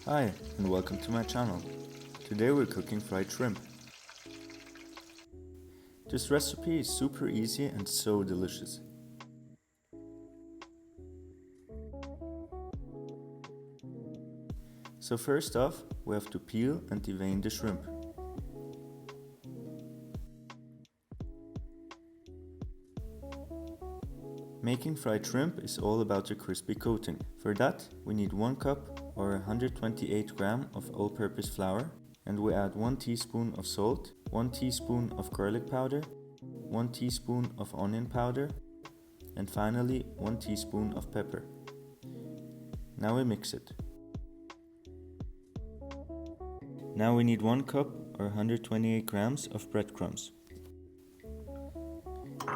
Hi and welcome to my channel. Today we're cooking fried shrimp. This recipe is super easy and so delicious. So first off, we have to peel and devein the shrimp. Making fried shrimp is all about the crispy coating. For that, we need 1 cup or 128 gram of all-purpose flour, and we add 1 teaspoon of salt, 1 teaspoon of garlic powder, 1 teaspoon of onion powder, and finally 1 teaspoon of pepper. Now we mix it. Now we need 1 cup or 128 grams of breadcrumbs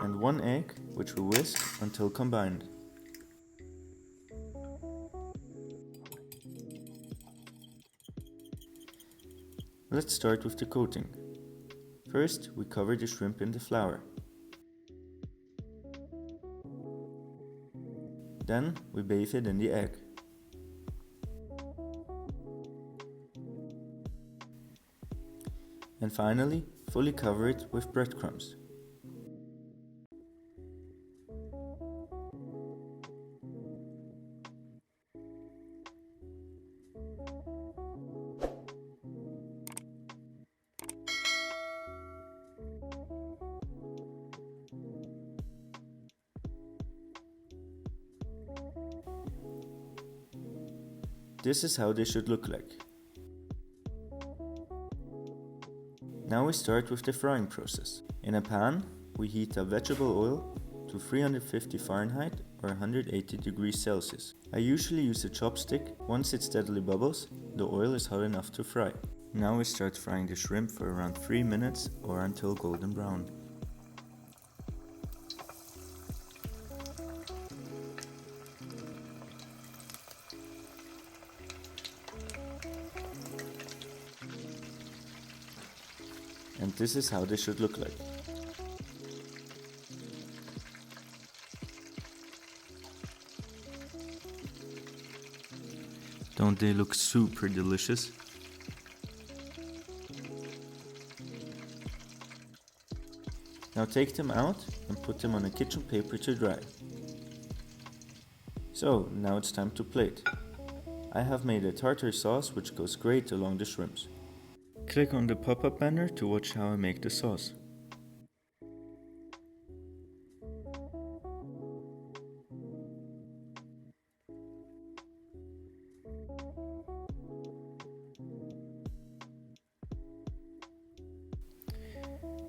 and 1 egg, which we whisk until combined. Let's start with the coating. First, we cover the shrimp in the flour. Then we bathe it in the egg. And finally, fully cover it with breadcrumbs. This is how they should look like. Now we start with the frying process. In a pan, we heat up vegetable oil to 350 Fahrenheit or 180 degrees Celsius. I usually use a chopstick. Once it steadily bubbles, the oil is hot enough to fry. Now we start frying the shrimp for around 3 minutes or until golden brown. And this is how they should look like. Don't they look super delicious? Now take them out and put them on a kitchen paper to dry. So now it's time to plate. I have made a tartar sauce which goes great along the shrimps. Click on the pop-up banner to watch how I make the sauce.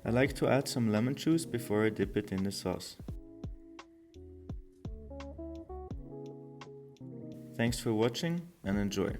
I like to add some lemon juice before I dip it in the sauce. Thanks for watching and enjoy.